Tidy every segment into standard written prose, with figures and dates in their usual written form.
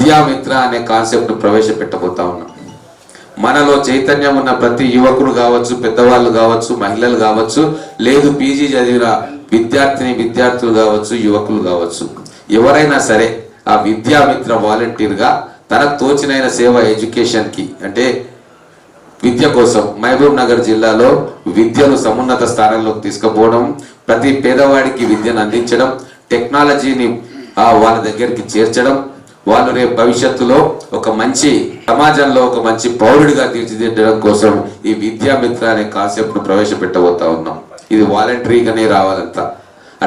విద్యామిత్ర అనే కాన్సెప్ట్ ప్రవేశపెట్టబోతా ఉన్నాం. మనలో చైతన్యం ఉన్న ప్రతి యువకులు కావచ్చు, పెద్దవాళ్ళు కావచ్చు, మహిళలు కావచ్చు, లేదు పీజీ చదివిన విద్యార్థులు కావచ్చు, యువకులు కావచ్చు, ఎవరైనా సరే ఆ విద్యామిత్ర వాలంటీర్గా తనకు తోచినైన సేవ ఎడ్యుకేషన్కి అంటే విద్య కోసం మహబూబ్ నగర్ జిల్లాలో విద్యను సమున్నత స్థానంలోకి తీసుకుపోవడం, ప్రతి పేదవాడికి విద్యను అందించడం, టెక్నాలజీని వాళ్ళ దగ్గరికి చేర్చడం, వాళ్ళు రేపు భవిష్యత్తులో ఒక మంచి సమాజంలో ఒక మంచి పౌరుడిగా తీర్చిదిద్దడం కోసం ఈ విద్యామిత్ర అనే కాన్సెప్ట్ ను ప్రవేశపెట్టబోతా ఉన్నాం. ఇది వాలంటరీగానే రావాలంతా.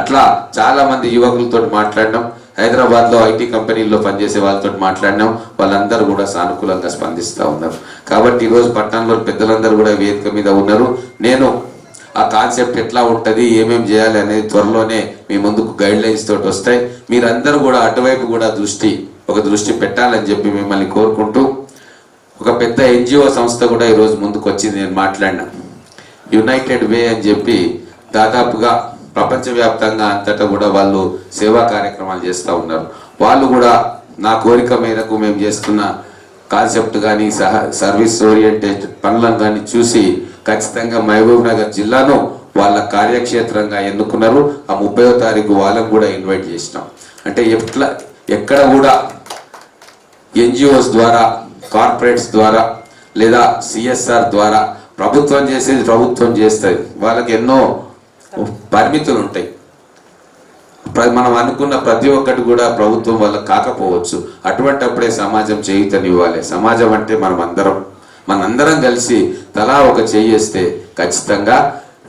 అట్లా చాలా మంది యువకులతో మాట్లాడినాం. హైదరాబాద్ లో ఐటీ కంపెనీల్లో పనిచేసే వాళ్ళతో మాట్లాడినాం. వాళ్ళందరూ కూడా సానుకూలంగా స్పందిస్తూ ఉన్నారు. కాబట్టి ఈరోజు పట్టణంలో పెద్దలందరూ కూడా వేదిక మీద ఉన్నారు. నేను ఆ కాన్సెప్ట్ ఎట్లా ఉంటుంది, ఏమేమి చేయాలి అనేది త్వరలోనే మీ ముందుకు గైడ్ లైన్స్ తోటి వస్తాయి. మీరందరూ కూడా అటువైపు కూడా దృష్టి పెట్టాలని చెప్పి మిమ్మల్ని కోరుకుంటూ, ఒక పెద్ద ఎన్జిఓ సంస్థ కూడా ఈరోజు ముందుకు వచ్చింది. నేను మాట్లాడినా యునైటెడ్ వే అని చెప్పి దాదాపుగా ప్రపంచవ్యాప్తంగా అంతటా కూడా వాళ్ళు సేవా కార్యక్రమాలు చేస్తూ ఉన్నారు. వాళ్ళు కూడా నా కోరిక మేరకు మేము చేస్తున్న కాన్సెప్ట్ కానీ సర్వీస్ ఓరియంటెడ్ పనులను కానీ చూసి ఖచ్చితంగా మహబూబ్ నగర్ జిల్లాను వాళ్ళ కార్యక్షేత్రంగా ఎన్నుకున్నారు. ఆ 30వ తారీఖు వాళ్ళకు కూడా ఇన్వైట్ చేసినాం. అంటే ఎక్కడ కూడా ఎన్జిఓస్ ద్వారా, కార్పొరేట్స్ ద్వారా లేదా సిఎస్ఆర్ ద్వారా ప్రభుత్వం చేసేది ప్రభుత్వం చేస్తుంది. వాళ్ళకి ఎన్నో పరిమితులు ఉంటాయి. మనం అనుకున్న ప్రతి ఒక్కటి కూడా ప్రభుత్వం వాళ్ళకి కాకపోవచ్చు. అటువంటిప్పుడే సమాజం చేయుతనివ్వాలి. సమాజం అంటే మనందరం కలిసి తలా ఒక చేయేస్తే ఖచ్చితంగా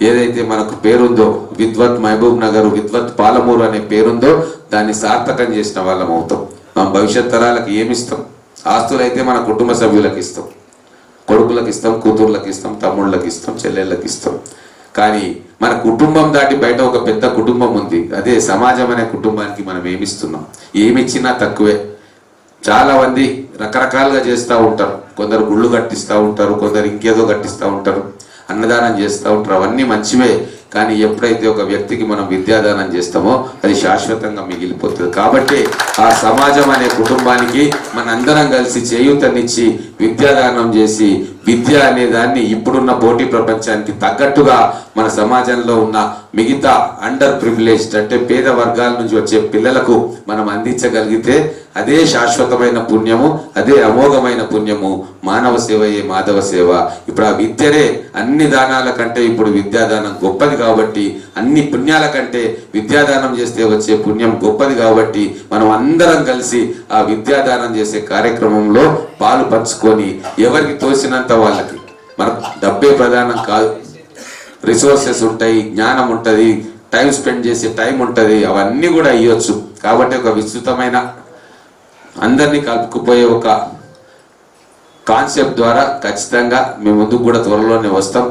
ఏదైతే మనకు పేరుందో విద్వత్ మహబూబ్ నగర్, విద్వత్ పాలమూరు అనే పేరుందో దాన్ని సార్థకం చేసిన వాళ్ళం అవుతాం. మనం భవిష్యత్ తరాలకు ఏమిస్తాం? ఆస్తులైతే మన కుటుంబ సభ్యులకు ఇస్తాం, కొడుకులకు ఇస్తాం, కూతుర్లకు ఇస్తాం, తమ్ముళ్ళకి ఇస్తాం, చెల్లెళ్ళకి ఇస్తాం. కానీ మన కుటుంబం దాటి బయట ఒక పెద్ద కుటుంబం ఉంది. అదే సమాజం అనే కుటుంబానికి మనం ఏమిస్తున్నాం? ఏమిచ్చినా తక్కువే. చాలా మంది రకరకాలుగా చేస్తూ ఉంటారు. కొందరు గుళ్ళు కట్టిస్తూ ఉంటారు, కొందరు ఇంకేదో కట్టిస్తూ ఉంటారు, అన్నదానం చేస్తూ ఉంటారు. అవన్నీ మంచివే. కానీ ఎప్పుడైతే ఒక వ్యక్తికి మనం విద్యాదానం చేస్తామో అది శాశ్వతంగా మిగిలిపోతుంది. కాబట్టి ఆ సమాజం అనే కుటుంబానికి మనందరం కలిసి చేయూతనిచ్చి విద్యాదానం చేసి విద్య అనే దాన్ని ఇప్పుడున్న పోటీ ప్రపంచానికి తగ్గట్టుగా మన సమాజంలో ఉన్న మిగతా అండర్ ప్రివిలేజ్డ్ అంటే పేద వర్గాల నుంచి వచ్చే పిల్లలకు మనం అందించగలిగితే అదే శాశ్వతమైన పుణ్యము, అదే అమోఘమైన పుణ్యము. మానవ సేవయే మాధవ సేవ. ఇప్పుడు ఆ విద్యనే అన్ని దానాల కంటే ఇప్పుడు విద్యాదానం గొప్పది. కాబట్టి అన్ని పుణ్యాల కంటే విద్యాదానం చేస్తే వచ్చే పుణ్యం గొప్పది. కాబట్టి మనం అందరం కలిసి ఆ విద్యాదానం చేసే కార్యక్రమంలో పాలు పంచుకొని ఎవరికి తోసినంత వాళ్ళకి, మనకు డబ్బే ప్రధానం కాదు, రిసోర్సెస్ ఉంటాయి, జ్ఞానం ఉంటుంది, టైం స్పెండ్ చేసే టైం ఉంటుంది, అవన్నీ కూడా ఇవ్వచ్చు. కాబట్టి ఒక విస్తృతమైన అందరినీ కలుపుకుపోయే ఒక కాన్సెప్ట్ ద్వారా ఖచ్చితంగా మీ ముందుకు కూడా త్వరలోనే వస్తాం.